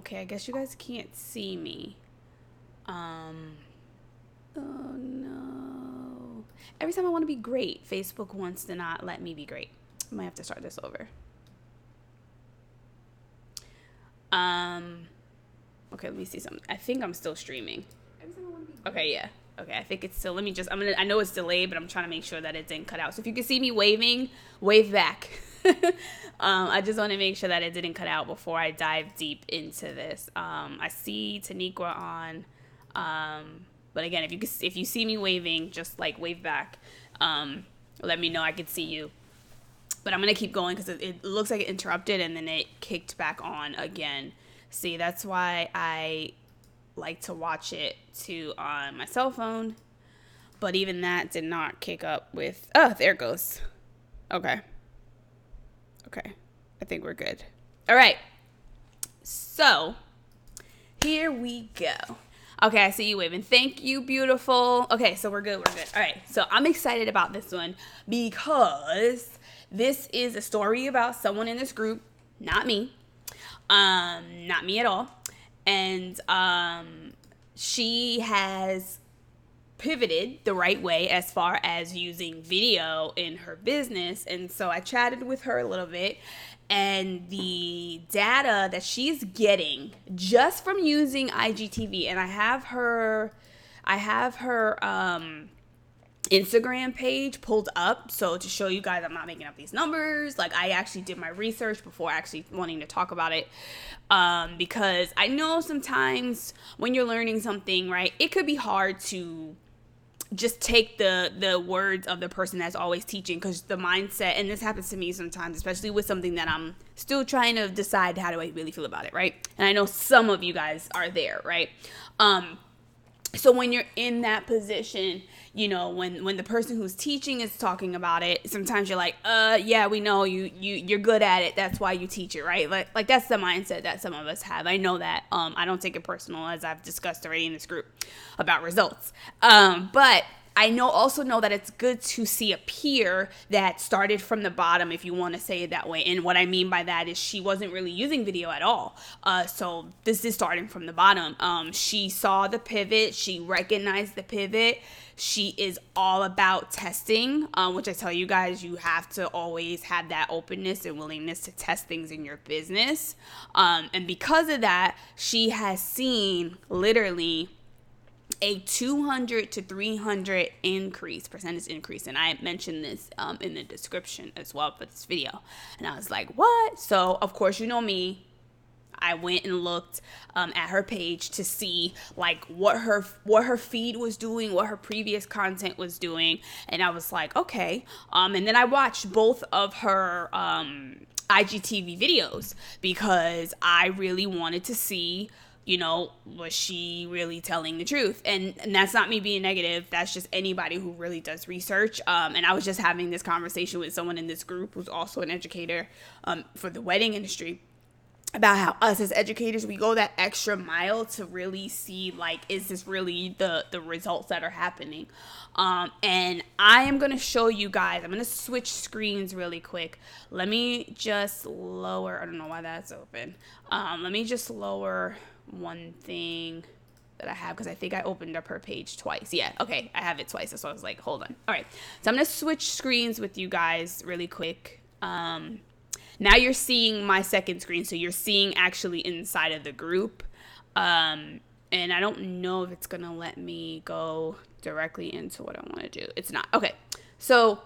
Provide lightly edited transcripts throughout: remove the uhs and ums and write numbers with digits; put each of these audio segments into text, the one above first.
Okay, I guess you guys can't see me. Oh no. Every time I want to be great, Facebook wants to not let me be great. I might have to start this over. Okay, let me see something. I think I'm still streaming. Every time I want to be great. Okay, yeah. Okay, I think it's still, I know it's delayed, but I'm trying to make sure that it didn't cut out. So if you can see me waving, wave back. I just want to make sure that it didn't cut out before I dive deep into this. I see Taniqua on, but again, if you see me waving, just like wave back. Let me know I can see you. But I'm going to keep going because it looks like it interrupted and then it kicked back on again. See, that's why I like to watch it too on my cell phone. But even that did not kick up with... Oh, there it goes. Okay. I think we're good. All right. So, here we go. Okay, I see you waving. Thank you, beautiful. Okay, so we're good. All right, so I'm excited about this one because this is a story about someone in this group, not me. Not me at all. And she has pivoted the right way as far as using video in her business. And so I chatted with her a little bit, and the data that she's getting just from using IGTV, and I have her Instagram page pulled up, so to show you guys I'm not making up these numbers. Like, I actually did my research before actually wanting to talk about it, because I know sometimes when you're learning something, right, it could be hard to just take the words of the person that's always teaching, because the mindset, and this happens to me sometimes, especially with something that I'm still trying to decide how do I really feel about it, right? And I know some of you guys are there, right? So when you're in that position, you know, when the person who's teaching is talking about it, sometimes you're like, yeah, we know you're good at it. That's why you teach it, right? Like that's the mindset that some of us have. I know that. I don't take it personal, as I've discussed already in this group about results. But I also know that it's good to see a peer that started from the bottom, if you want to say it that way. And what I mean by that is she wasn't really using video at all. So this is starting from the bottom. She saw the pivot. She recognized the pivot. She is all about testing, which I tell you guys, you have to always have that openness and willingness to test things in your business. And because of that, she has seen literally a 200 to 300 percentage increase. And I mentioned this in the description as well for this video. And I was like, what? So of course, you know me, I went and looked at her page to see like what her feed was doing, what her previous content was doing. And I was like, okay. And then I watched both of her IGTV videos because I really wanted to see, you know, was she really telling the truth? And that's not me being negative. That's just anybody who really does research. And I was just having this conversation with someone in this group who's also an educator for the wedding industry, about how us as educators, we go that extra mile to really see, like, is this really the results that are happening? And I am going to show you guys, I'm going to switch screens really quick. Let me just lower, I don't know why that's open. Let me just lower one thing that I have, because I think I opened up her page twice. Yeah, okay, I have it twice. So I was like, hold on. All right, so I'm going to switch screens with you guys really quick. Now you're seeing my second screen, so you're seeing actually inside of the group. And I don't know if it's going to let me go directly into what I want to do. It's not. Okay, so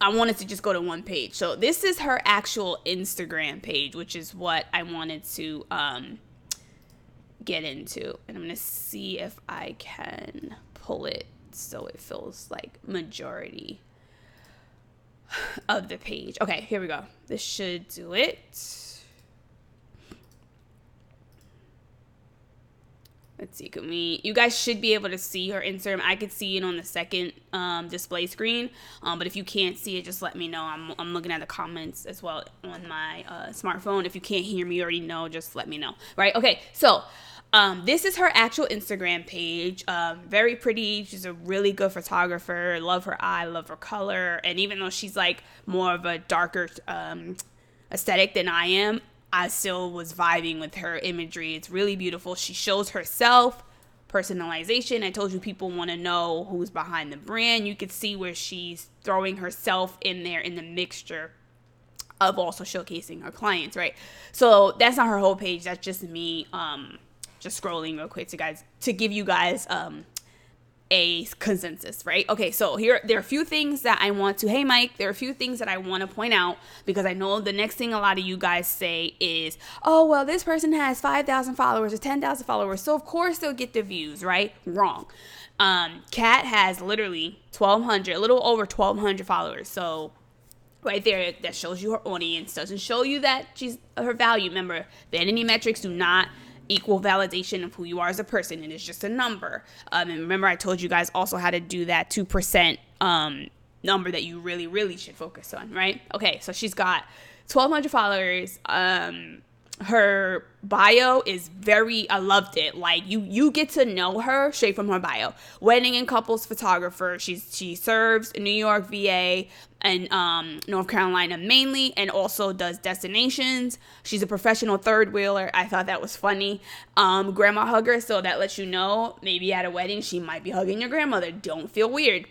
I wanted to just go to one page. So this is her actual Instagram page, which is what I wanted to get into. And I'm going to see if I can pull it so it feels like majority of the page. Okay, here we go. This should do it. Let's see, you guys should be able to see her Instagram. I could see it on the second display screen, but if you can't see it, just let me know. I'm looking at the comments as well on my smartphone. If you can't hear me, you already know, just let me know. Right? Okay, so this is her actual Instagram page. Very pretty. She's a really good photographer. Love her eye, love her color. And even though she's like more of a darker aesthetic than I am, I still was vibing with her imagery. It's really beautiful. She shows herself, personalization. I told you people want to know who's behind the brand. You could see where she's throwing herself in there in the mixture of also showcasing her clients, right? So that's not her whole page. That's just me just scrolling real quick to give you guys a consensus, right? Okay, so there are a few things that I want to, hey Mike, there are a few things that I want to point out, because I know the next thing a lot of you guys say is, oh, well, this person has 5,000 followers or 10,000 followers, so of course they'll get the views, right? Wrong. Kat has literally 1,200, a little over 1,200 followers, so right there, that shows you her audience. Doesn't show you that she's her value. Remember, vanity metrics do not equal validation of who you are as a person. It is just a number. And remember, I told you guys also how to do that 2% number that you really, really should focus on, right? Okay, so she's got 1,200 followers. Her bio is I loved it. Like you get to know her straight from her bio. Wedding and couples photographer. She serves in New York, VA, and North Carolina mainly, and also does destinations. She's a professional third wheeler. I thought that was funny. Grandma hugger, so that lets you know maybe at a wedding she might be hugging your grandmother. Don't feel weird.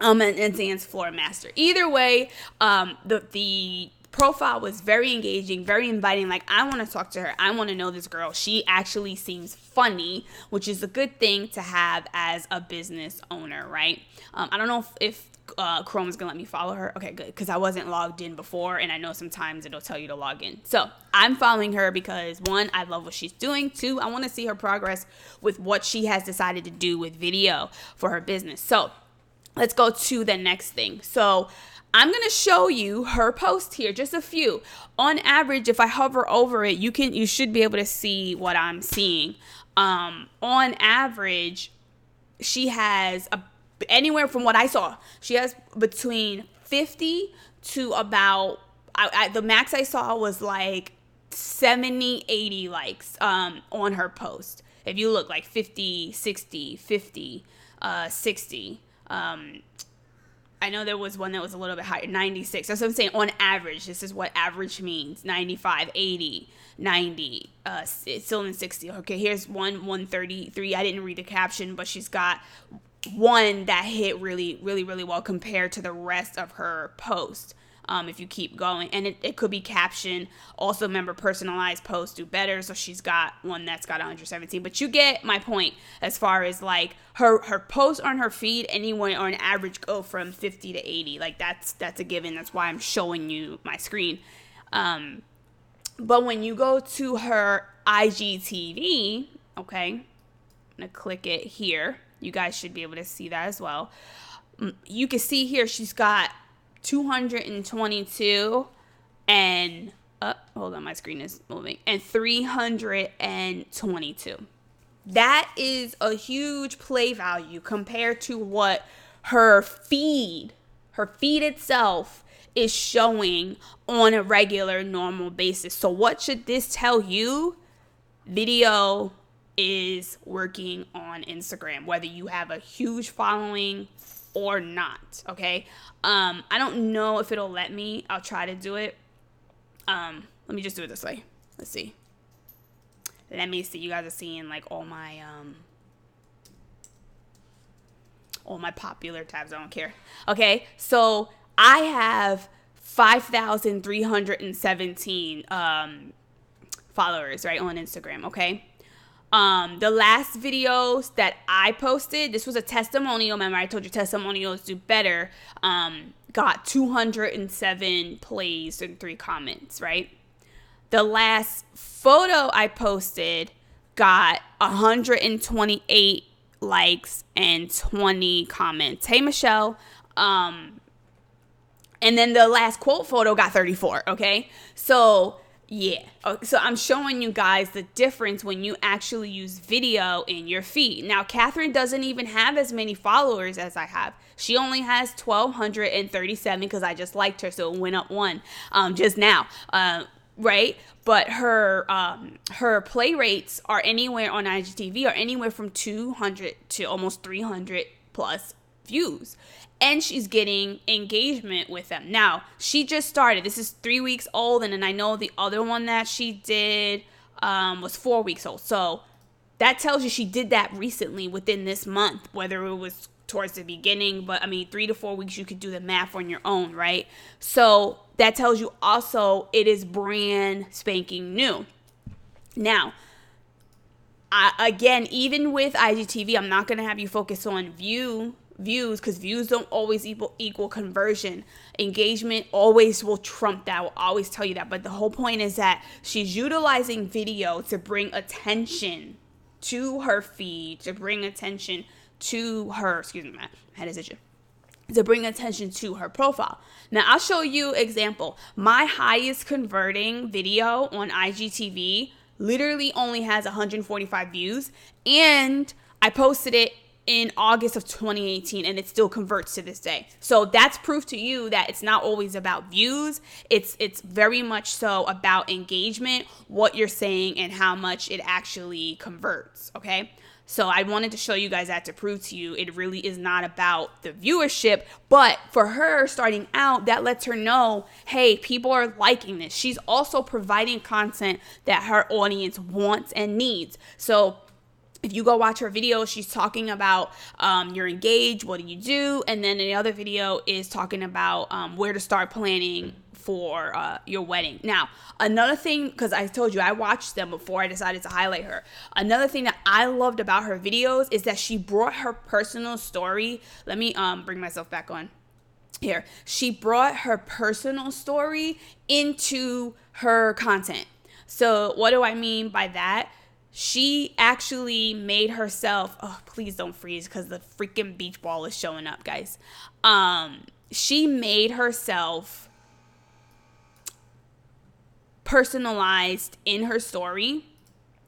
And dance floor master. Either way, the profile was very engaging, very inviting. Like, I want to talk to her. I want to know this girl. She actually seems funny, which is a good thing to have as a business owner, right? I don't know if Chrome is going to let me follow her. Okay, good, because I wasn't logged in before, and I know sometimes it'll tell you to log in. So I'm following her because, one, I love what she's doing. Two, I want to see her progress with what she has decided to do with video for her business. So let's go to the next thing. So I'm going to show you her post here, just a few. On average, if I hover over it, you should be able to see what I'm seeing. On average, she has anywhere from what I saw, she has between 50 to about, the max I saw was like 70, 80 likes on her post. If you look, like 50, 60, 50, 60. I know there was one that was a little bit higher, 96. That's what I'm saying. On average, this is what average means. 95, 80, 90, still in 60. Okay, here's 133. I didn't read the caption, but she's got one that hit really, really, really well compared to the rest of her post. If you keep going, and it could be caption. Also, remember, personalized posts do better. So she's got one that's got 117, but you get my point as far as like her posts on her feed anywhere on average go from 50 to 80. Like that's a given. That's why I'm showing you my screen. But when you go to her IGTV, okay, I'm gonna click it here. You guys should be able to see that as well. You can see here she's got 222 and hold on, my screen is moving, and 322. That is a huge play value compared to what her feed itself is showing on a regular normal basis. So what should this tell you? Video is working on Instagram, whether you have a huge following or not. Okay, I don't know if it'll let me. I'll try to do it. Let me just do it this way. Let's see. Let me see. You guys are seeing like all my popular tabs. I don't care. Okay, so I have 5,317 followers, right, on Instagram. Okay. The last videos that I posted, this was a testimonial. Remember, I told you testimonials do better. Got 207 plays and 3 comments, right? The last photo I posted got 128 likes and 20 comments. Hey, Michelle. And then the last quote photo got 34, okay? So yeah, so I'm showing you guys the difference when you actually use video in your feed. Now, Cathryn doesn't even have as many followers as I have. She only has 1,237 because I just liked her, so it went up one just now, right? But her play rates are anywhere on IGTV are anywhere from 200 to almost 300 plus views. and she's getting engagement with them. Now, she just started. This is 3 weeks old, and then I know the other one that she did was 4 weeks old. So that tells you she did that recently within this month, whether it was towards the beginning, but 3 to 4 weeks, you could do the math on your own, right? So that tells you also it is brand spanking new. Now, again, even with IGTV, I'm not going to have you focus on views, because views don't always equal conversion. Engagement always will trump that. I will always tell you that. But the whole point is that she's utilizing video to bring attention to her feed, to bring attention to her, to bring attention to her profile. Now, I'll show you example. My highest converting video on IGTV literally only has 145 views, and I posted it in August of 2018, and it still converts to this day. So that's proof to you that it's not always about views. It's very much so about engagement, what you're saying, and how much it actually converts, okay? So I wanted to show you guys that to prove to you it really is not about the viewership. But for her starting out, that lets her know, hey, people are liking this. She's also providing content that her audience wants and needs. So if you go watch her video, she's talking about you're engaged, what do you do? And then the other video is talking about where to start planning for your wedding. Now, another thing, because I told you I watched them before I decided to highlight her. Another thing that I loved about her videos is that she brought her personal story. Let me bring myself back on here. She brought her personal story into her content. So what do I mean by that? She actually made herself, oh, please don't freeze because the freaking beach ball is showing up, guys. She made herself personalized in her story,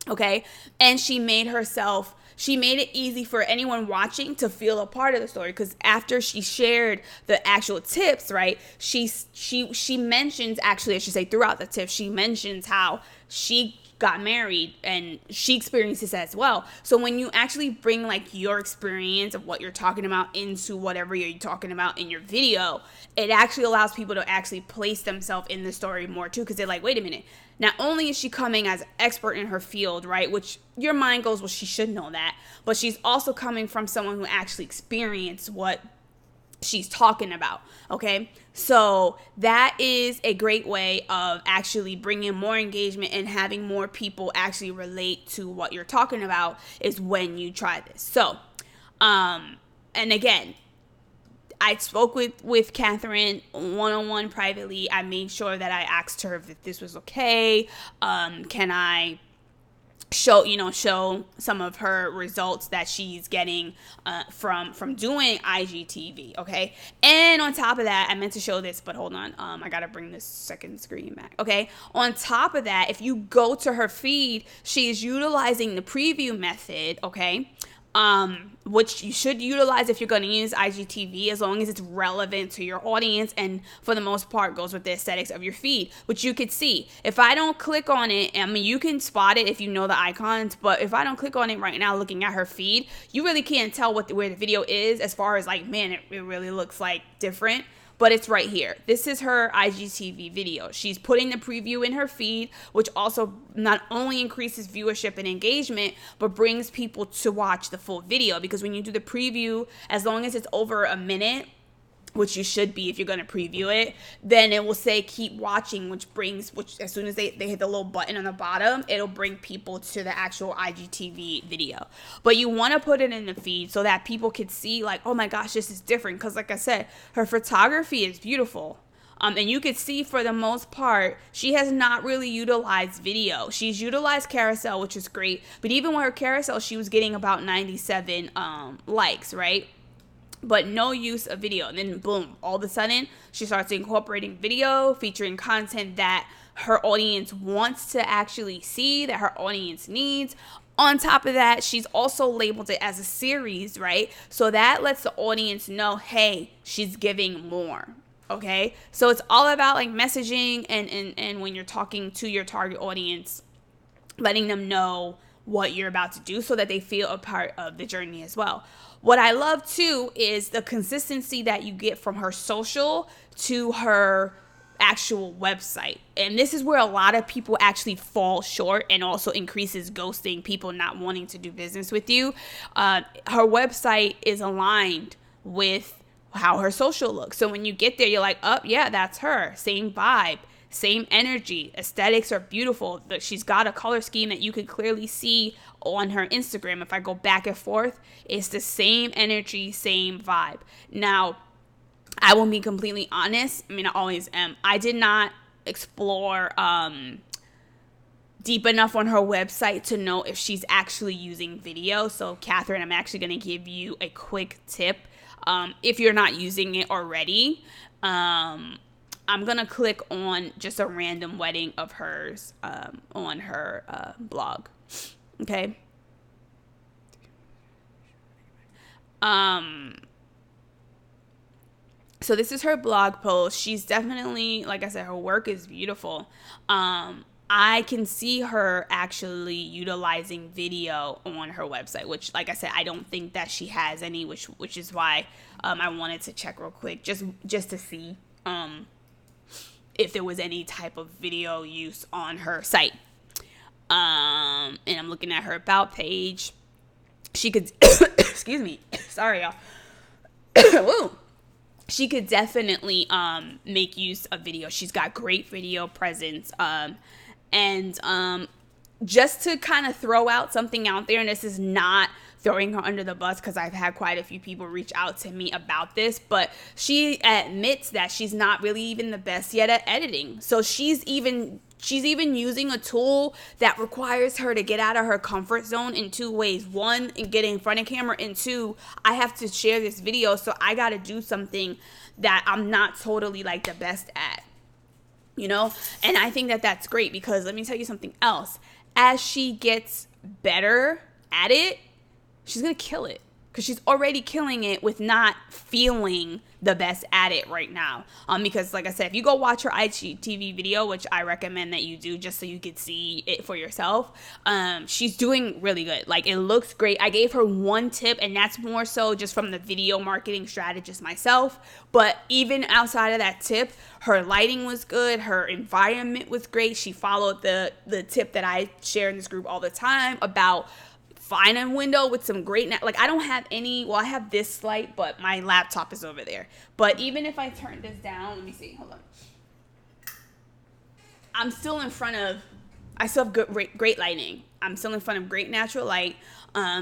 okay? And she made it easy for anyone watching to feel a part of the story, because after she shared the actual tips, right, she mentions, actually I should say throughout the tips, she mentions how she got married and she experienced this as well. So when you actually bring like your experience of what you're talking about into whatever you're talking about in your video, it actually allows people to actually place themselves in the story more too, because they're like, wait a minute, not only is she coming as an expert in her field, right, which your mind goes, well, she should know that, but she's also coming from someone who actually experienced what she's talking about, okay? So that is a great way of actually bringing more engagement and having more people actually relate to what you're talking about, is when you try this. So, and again, I spoke with Cathryn one-on-one privately. I made sure that I asked her if this was okay. Can I show some of her results that she's getting from doing IGTV, okay? And on top of that, I meant to show this, but hold on, I gotta bring this second screen back, okay? On top of that, if you go to her feed, she is utilizing the preview method, okay? Which you should utilize if you're going to use IGTV, as long as it's relevant to your audience and for the most part goes with the aesthetics of your feed, which you could see. If I don't click on it, I mean, you can spot it if you know the icons, but if I don't click on it right now looking at her feed, you really can't tell where the video is, as far as like, man, it really looks like different. But it's right here. This is her IGTV video. She's putting the preview in her feed, which also not only increases viewership and engagement, but brings people to watch the full video. Because when you do the preview, as long as it's over a minute, which you should be if you're going to preview it, then it will say keep watching, which as soon as they hit the little button on the bottom, it'll bring people to the actual IGTV video. But you want to put it in the feed so that people can see like, oh my gosh, this is different. Because like I said, her photography is beautiful. And you could see for the most part, she has not really utilized video. She's utilized carousel, which is great. But even with her carousel, she was getting about 97 likes, right? But no use of video. And then boom, all of a sudden she starts incorporating video, featuring content that her audience wants to actually see, that her audience needs. On top of that, she's also labeled it as a series, right? So that lets the audience know, hey, she's giving more. Okay, so it's all about like messaging and when you're talking to your target audience, letting them know what you're about to do so that they feel a part of the journey as well. What I love too is the consistency that you get from her social to her actual website. And this is where a lot of people actually fall short, and also increases ghosting, people not wanting to do business with you. Her website is aligned with how her social looks. So when you get there, you're like, oh yeah, that's her. Same vibe, same energy. Aesthetics are beautiful. She's got a color scheme that you can clearly see on her Instagram. If I go back and forth, it's the same energy, same vibe. Now, I will be completely honest. I mean, I always am. I did not explore deep enough on her website to know if she's actually using video. So, Cathryn, I'm actually going to give you a quick tip. If you're not using it already, I'm going to click on just a random wedding of hers on her blog. Okay. So this is her blog post. She's definitely, like I said, her work is beautiful. I can see her actually utilizing video on her website, which, like I said, I don't think that she has any, which is why I wanted to check real quick, just to see if there was any type of video use on her site. And I'm looking at her about page. She could, excuse me, sorry y'all. Woo. She could definitely make use of video. She's got great video presence. And just to kind of throw out something out there, and this is not throwing her under the bus because I've had quite a few people reach out to me about this, but she admits that she's not really even the best yet at editing. So she's even using a tool that requires her to get out of her comfort zone in two ways. One, in getting in front of camera, and two, I have to share this video, so I got to do something that I'm not totally like the best at, you know? And I think that that's great, because let me tell you something else. As she gets better at it, she's going to kill it. Because she's already killing it with not feeling the best at it right now. Because, like I said, if you go watch her IGTV video, which I recommend that you do just so you could see it for yourself, she's doing really good. Like, it looks great. I gave her one tip, and that's more so just from the video marketing strategist myself. But even outside of that tip, her lighting was good. Her environment was great. She followed the tip that I share in this group all the time about find a window with some great like I don't have any, well, I have this light, but my laptop is over there. But even if I turn this down, let me see, hold on, I still have great lighting. I'm still in front of great natural light.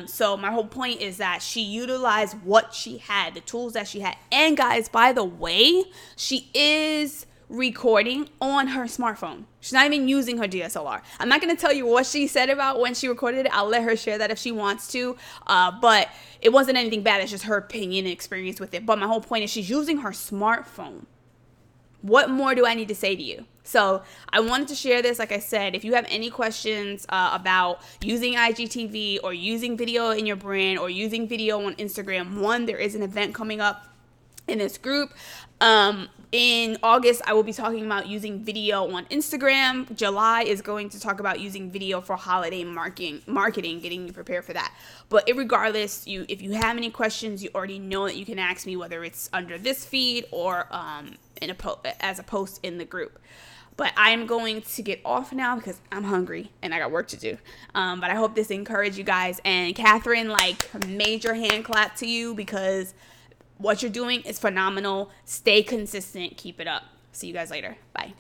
So my whole point is that she utilized what she had, the tools that she had. And guys, by the way, she is recording on her smartphone. She's not even using her DSLR. I'm not going to tell you what she said about when she recorded it. I'll let her share that if she wants to. But it wasn't anything bad. It's just her opinion and experience with it. But my whole point is she's using her smartphone. What more do I need to say to you? So I wanted to share this. Like I said, if you have any questions about using IGTV or using video in your brand or using video on Instagram, there is an event coming up in this group. In August, I will be talking about using video on Instagram. July is going to talk about using video for holiday marketing, getting you prepared for that. But regardless, if you have any questions, you already know that you can ask me, whether it's under this feed or as a post in the group. But I'm going to get off now because I'm hungry and I got work to do. But I hope this encouraged you guys. And Cathryn, major hand clap to you, because what you're doing is phenomenal. Stay consistent. Keep it up. See you guys later. Bye.